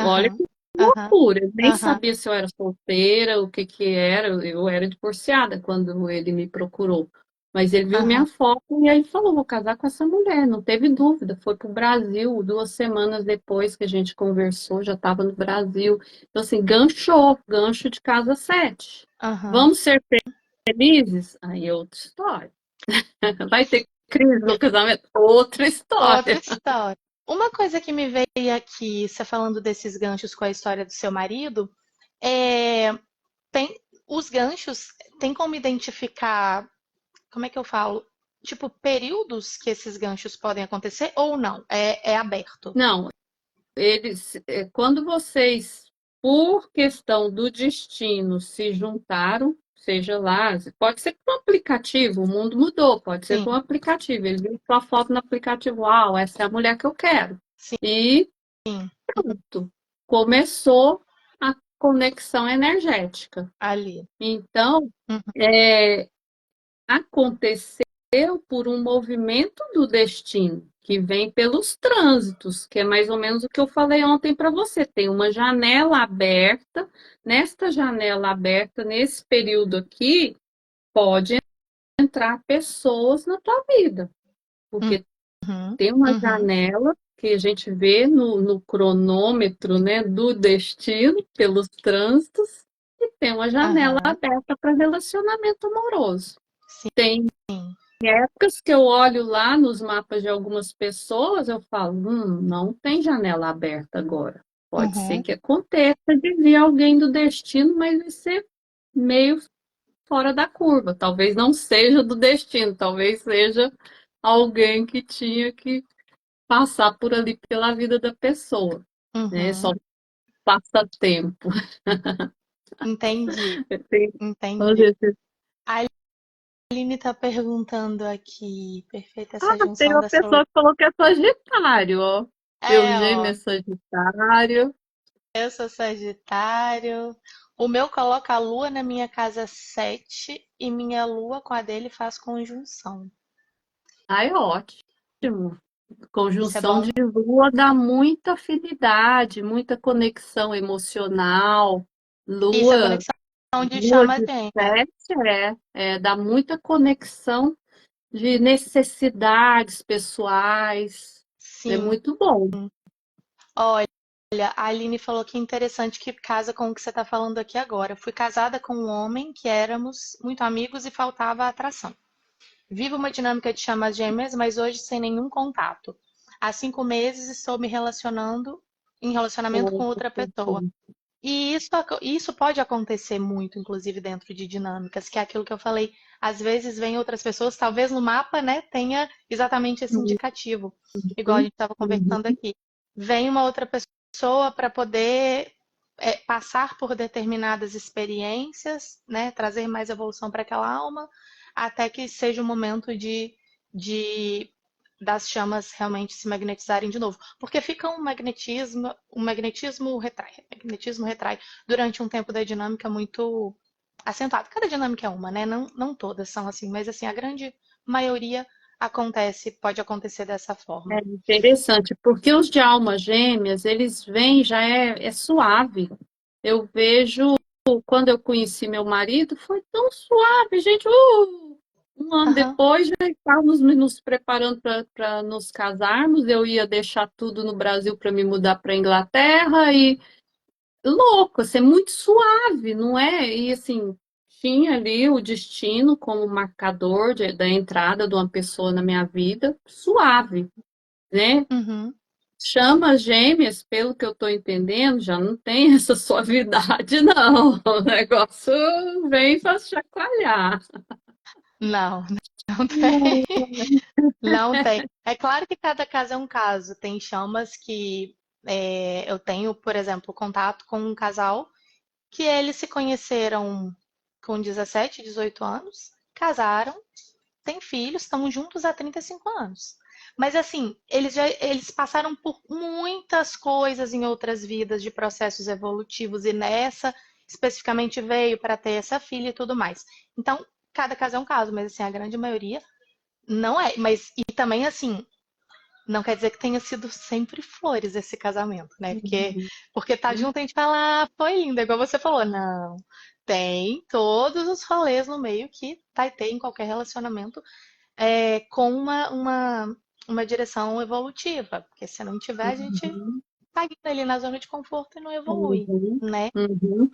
Olha aham, que aham, loucura. Eu nem aham, sabia se eu era solteira, o que que era. Eu era divorciada quando ele me procurou. Mas ele viu minha aham, foto e aí falou, vou casar com essa mulher. Não teve dúvida. Foi para o Brasil 2 semanas depois que a gente conversou, já estava no Brasil. Então, assim, ganchou, gancho de casa 7. aham. Vamos ser felizes? Aí é outra história. Vai ter crise no casamento? Outra Outra história. história. Uma coisa que me veio aqui, você falando desses ganchos com a história do seu marido, é, tem os ganchos, tem como identificar, como é que eu falo? Tipo, períodos que esses ganchos podem acontecer ou não? É aberto. Não, quando vocês, por questão do destino, se juntaram, seja lá, pode ser com um aplicativo, o mundo mudou, pode ser Sim, com um aplicativo. Ele viu sua foto no aplicativo, uau, essa é a mulher que eu quero. sim, E sim. pronto, começou conexão energética. Ali. Então, Uhum. aconteceu por um movimento do destino, que vem pelos trânsitos, que é mais ou menos o que eu falei ontem para você. Tem uma janela aberta, nesta janela aberta, nesse período aqui, pode entrar pessoas na tua vida, porque Uhum. tem uma Uhum. janela que a gente vê no cronômetro, né, do destino, pelos trânsitos, e tem uma janela Aham. aberta para relacionamento amoroso. Sim. Tem épocas que eu olho lá nos mapas de algumas pessoas, eu falo, não tem janela aberta agora. Pode ser Uhum. que aconteça de vir alguém do destino, mas vai ser meio fora da curva. Talvez não seja do destino, talvez seja alguém que tinha que passar por ali pela vida da pessoa, né? Só Uhum. passa tempo. Entendi. Tem- Entendi. A Aline está perguntando aqui, perfeita Ah, essa tem junção uma da pessoa astrologia. que falou que é Sagitário, ó. Meu gêmeo Ó, é Sagitário. eu sou Sagitário. O meu coloca a Lua na minha casa 7 e minha Lua com a dele faz conjunção. Ai, ótimo. Isso é Conjunção de bom? Lua dá muita afinidade, muita conexão emocional. Isso é Lua, conexão de Lua chama de gêmea. sete dá muita conexão de necessidades pessoais. É Sim. muito bom. Olha, a Aline falou que é interessante que casa com o que você está falando aqui agora. Fui casada com um homem que éramos muito amigos e faltava atração. Vivo uma dinâmica de chamas gêmeas, mas hoje sem nenhum contato. Há 5 meses estou me relacionando em relacionamento com outra pessoa. E isso pode acontecer muito, inclusive dentro de dinâmicas, que é aquilo que eu falei. Às vezes vem outras pessoas, talvez no mapa, né, tenha exatamente esse indicativo, igual a gente estava conversando Uhum. aqui. Vem uma outra pessoa para poder passar por determinadas experiências, né, trazer mais evolução para aquela alma, até que seja o momento de das chamas realmente se magnetizarem de novo. Porque fica magnetismo retrai durante um tempo da dinâmica muito acentuado. Cada dinâmica é uma, né? Não todas são assim, mas assim, a grande maioria pode acontecer dessa É forma. interessante, porque os de almas gêmeas, eles vêm, já é suave. Eu vejo, quando eu conheci meu marido, foi tão suave, gente. Um ano Aham. depois, já estávamos nos preparando para nos casarmos. Eu ia deixar tudo no Brasil para me mudar para a Inglaterra e louco, assim, é muito suave, não é? E assim, tinha ali o destino como marcador da entrada de uma pessoa na minha vida, suave, né? Uhum. Chamas gêmeas, pelo que eu estou entendendo, já não tem essa suavidade, não. O negócio vem para chacoalhar. Não, não tem. Não tem. É claro que cada caso é um caso. Tem chamas que eu tenho, por exemplo, contato com um casal que eles se conheceram com 17, 18 anos, casaram, têm filhos, estão juntos há 35 anos. Mas assim, eles passaram por muitas coisas em outras vidas de processos evolutivos e nessa especificamente veio para ter essa filha e tudo mais. Então, cada caso é um caso, mas assim, a grande maioria não é. Mas e também assim, não quer dizer que tenha sido sempre flores esse casamento, né? Porque tá junto a gente fala, ah, foi lindo, igual você falou. Não, tem todos os rolês no meio que vai ter em qualquer relacionamento com uma direção evolutiva. Porque se não tiver, a gente Uhum, tá indo ali na zona de conforto e não evolui, uhum, né? uhum.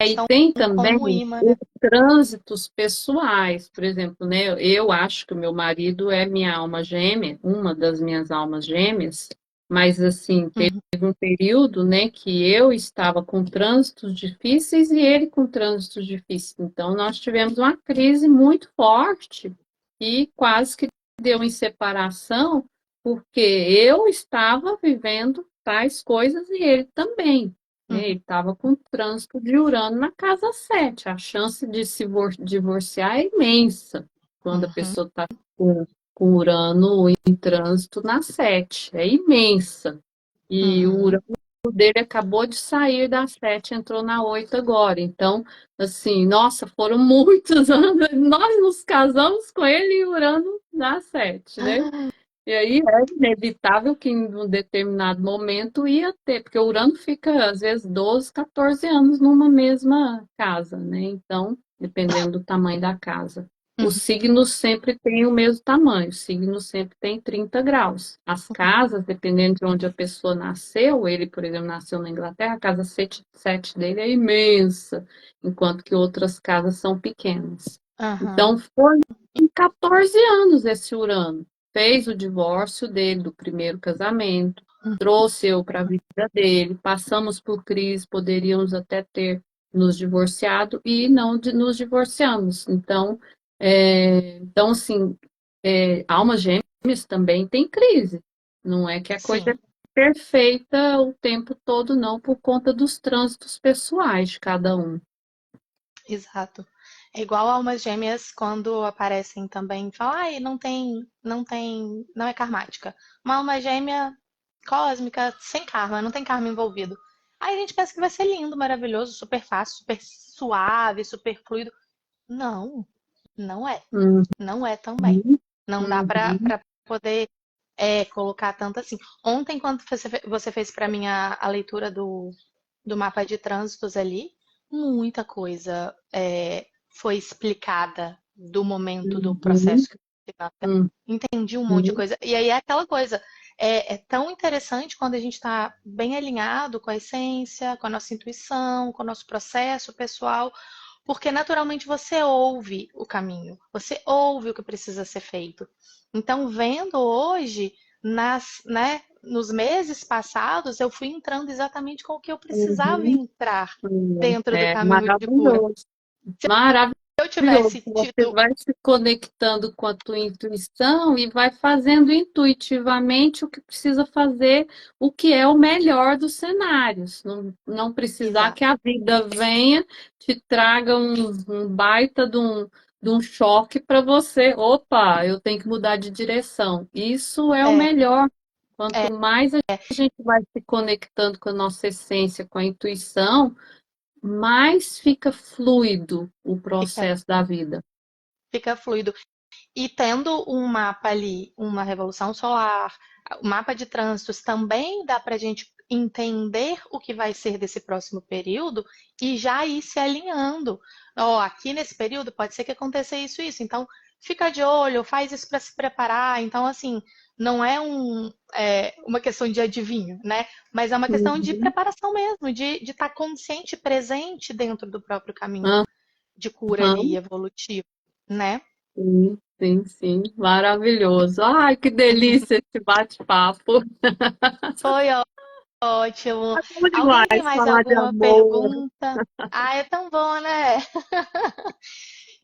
E tem também Como imã, os né? trânsitos pessoais, por exemplo, né? Eu acho que o meu marido é minha alma gêmea, uma das minhas almas gêmeas, mas assim, teve Uhum, um período, né, que eu estava com trânsitos difíceis e ele com trânsitos difíceis. Então, nós tivemos uma crise muito forte e quase que deu em separação, porque eu estava vivendo tais coisas e ele também, né? uhum, Ele estava com trânsito de Urano na casa 7. A chance de se divorciar é imensa quando a uhum, pessoa está com Urano em trânsito na 7. É imensa. E o uhum, Urano dele acabou de sair da 7, entrou na 8 agora. Então, assim, nossa, foram muitos anos. Nós nos casamos com ele e Urano na 7, né? E aí é inevitável que em um determinado momento ia ter, porque o Urano fica às vezes 12, 14 anos numa mesma casa, né? Então, dependendo do tamanho da casa. Os Uhum, signos sempre têm o mesmo tamanho, o signo sempre tem 30 graus. As casas, dependendo de onde a pessoa nasceu, ele, por exemplo, nasceu na Inglaterra, a casa 7 dele é imensa, enquanto que outras casas são pequenas. aham, Então, foi em 14 anos esse Urano. Fez o divórcio dele do primeiro casamento, trouxe eu para a vida dele, passamos por crise, poderíamos até ter nos divorciado e não nos divorciamos. Então assim, almas gêmeas também tem crise. Não é que a coisa é sim, perfeita o tempo todo, não, por conta dos trânsitos pessoais de cada um. exato. É igual almas gêmeas quando aparecem também, falam, ai, não é karmática. Uma alma gêmea cósmica, sem karma, não tem karma envolvido. Aí a gente pensa que vai ser lindo, maravilhoso, super fácil, super suave, super fluido. Não, não é. Uhum, Não é também. Não dá uhum, para poder colocar tanto assim. Ontem, quando você fez para mim a leitura do mapa de trânsitos ali, muita coisa foi explicada do momento do uhum, processo que você está. uhum, Entendi um monte de uhum. coisa. E aí é aquela coisa. É tão interessante quando a gente está bem alinhado com a essência, com a nossa intuição, com o nosso processo pessoal, porque naturalmente você ouve o caminho, você ouve o que precisa ser feito. Então, vendo hoje, nos meses passados, eu fui entrando exatamente com o que eu precisava Uhum. entrar dentro do É caminho de cura. maravilhoso, maravilhoso. Se eu tivesse Você tido. vai se conectando com a tua intuição e vai fazendo intuitivamente o que precisa fazer, o que é o melhor dos cenários. Não precisar que Exato. a vida venha, te traga um baita de um choque para você. Opa, eu tenho que mudar de direção. Isso é o É, melhor. Quanto é, mais a gente vai se conectando com a nossa essência, com a intuição, mais fica fluido o fica, processo da vida. fica fluido. E tendo um mapa ali, uma revolução solar, o mapa de trânsitos também dá para a gente entender o que vai ser desse próximo período e já ir se alinhando. Ó, aqui nesse período pode ser que aconteça isso, isso. Então, fica de olho, faz isso para se preparar. Então, assim, não é uma questão de adivinho, né? Mas é uma questão de Uhum. preparação mesmo, de estar consciente, presente dentro do próprio caminho de cura ali, Aham, evolutivo, né? sim, sim, sim, maravilhoso. Ai, que delícia esse bate-papo. Foi ótimo. É bom Alguém tem demais mais falar de alguma amor. pergunta? Ah, é tão bom, né?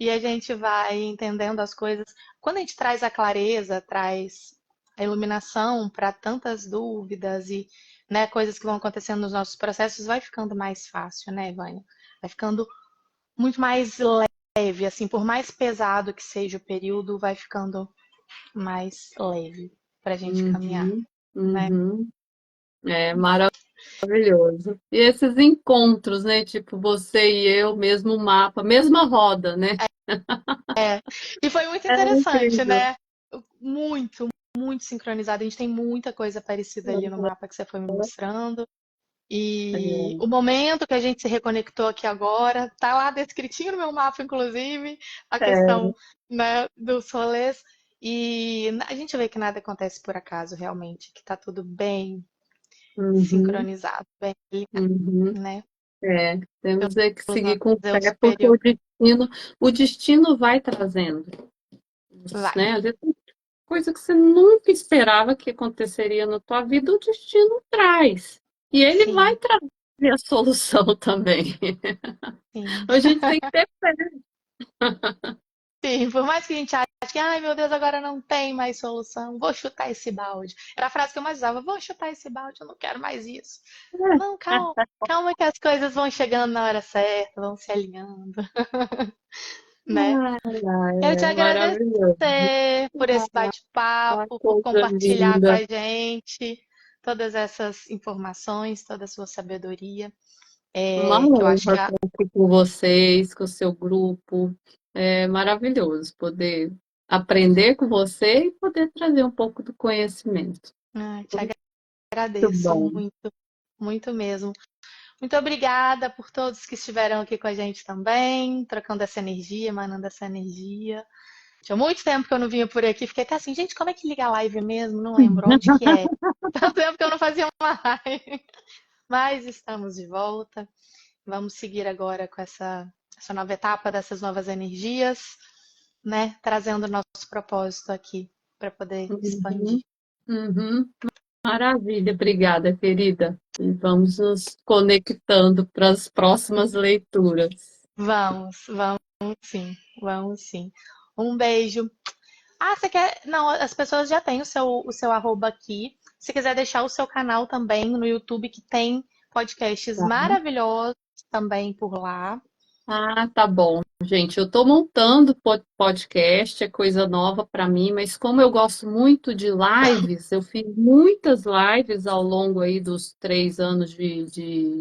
E a gente vai entendendo as coisas. Quando a gente traz a clareza, traz a iluminação para tantas dúvidas e, né, coisas que vão acontecendo nos nossos processos, vai ficando mais fácil, né, Vânia? Vai ficando muito mais leve, assim, por mais pesado que seja o período, vai ficando mais leve para a gente caminhar, Uhum, né? uhum. É maravilhoso. E esses encontros, né? Tipo, você e eu, mesmo mapa, mesma roda, né? E foi muito É interessante, incrível. né? Muito, muito sincronizado. A gente tem muita coisa parecida ali no mapa que você foi me mostrando. E É, o momento que a gente se reconectou aqui agora, tá lá descritinho no meu mapa, inclusive, a é, questão, né, dos rolês. E a gente vê que nada acontece por acaso, realmente, que tá tudo bem uhum, sincronizado, bem alinhado, uhum. né? Temos é que Pelos seguir nossos com eu fé, porque superior. o destino vai trazendo, Vai, né? Às vezes tem coisa que você nunca esperava que aconteceria na tua vida, o destino traz. E ele vai sim, trazer a solução também. sim. A gente tem que ter fé. Sim, por mais que a gente ache que, ai meu Deus, agora não tem mais solução, vou chutar esse balde. Era a frase que eu mais usava, vou chutar esse balde, eu não quero mais isso. Não, calma, calma que as coisas vão chegando na hora certa, vão se alinhando, né? Quero te É agradecer maravilhoso. por esse Uma bate-papo, por coisa compartilhar com linda. a gente, todas essas informações, toda a sua sabedoria, Uma que eu acho que honra estar aqui com vocês, com o seu grupo. É maravilhoso poder aprender com você e poder trazer um pouco do conhecimento. te Muito agradeço bom. muito, muito mesmo. Muito obrigada por todos que estiveram aqui com a gente também, trocando essa energia, emanando essa energia. Tinha muito tempo que eu não vinha por aqui, fiquei até assim, gente, como é que liga a live mesmo? Não lembro onde que é. Tanto tempo que eu não fazia uma live. Mas estamos de volta. Vamos seguir agora com essa nova etapa dessas novas energias, né? Trazendo o nosso propósito aqui para poder expandir. Uhum, uhum. Maravilha, obrigada, querida. E vamos nos conectando para as próximas leituras. Vamos sim, vamos sim. Um beijo. Ah, você quer? Não, as pessoas já têm o seu arroba aqui. Se quiser deixar o seu canal também no YouTube, que tem podcasts Tá? maravilhosos também por lá. Ah, tá bom, gente. Eu estou montando podcast, é coisa nova para mim, mas como eu gosto muito de lives, eu fiz muitas lives ao longo aí dos 3 anos de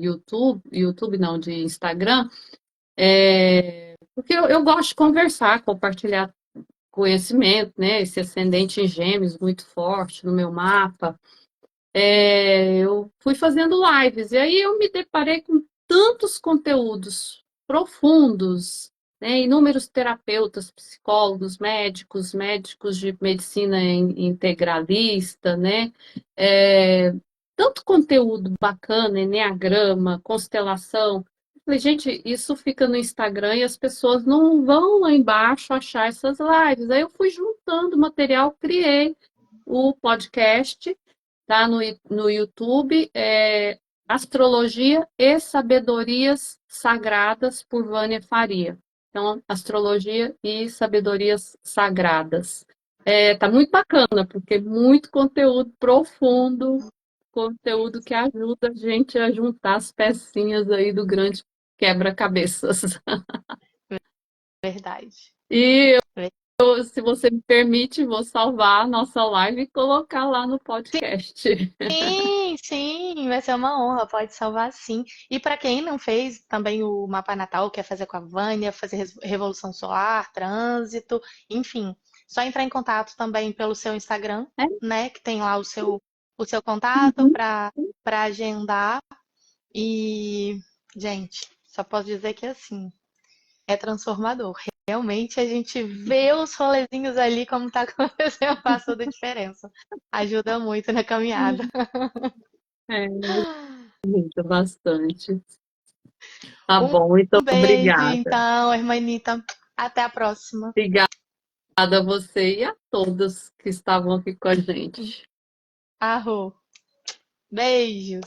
YouTube não, de Instagram, porque eu gosto de conversar, compartilhar conhecimento, né? Esse ascendente em Gêmeos muito forte no meu mapa. Eu fui fazendo lives e aí eu me deparei com tantos conteúdos profundos, né? Inúmeros terapeutas, psicólogos, médicos de medicina integralista, né? É, tanto conteúdo bacana, enneagrama, constelação. Eu falei, gente, isso fica no Instagram e as pessoas não vão lá embaixo achar essas lives. Aí eu fui juntando material, criei o podcast, tá no YouTube, Astrologia e Sabedorias Sagradas por Vânia Faria. Então, Astrologia e Sabedorias Sagradas. Tá muito bacana, porque muito conteúdo profundo, conteúdo que ajuda a gente a juntar as pecinhas aí do grande quebra-cabeças. Verdade. E se você me permite, vou salvar a nossa live e colocar lá no podcast. Sim, sim, vai ser uma honra, pode salvar sim. E para quem não fez também o mapa natal, quer fazer com a Vânia, fazer revolução solar, trânsito, enfim, só entrar em contato também pelo seu Instagram, É, né, que tem lá o seu contato uhum. para agendar. E, gente, só posso dizer que assim, é transformador. Realmente a gente vê os rolezinhos ali como tá acontecendo, faz toda a diferença. Ajuda muito na caminhada. É, ajuda bastante. Tá Um bom, então beijo, obrigada. então, hermanita. Até a próxima. Obrigada a você e a todos que estavam aqui com a gente. Arro. Beijos.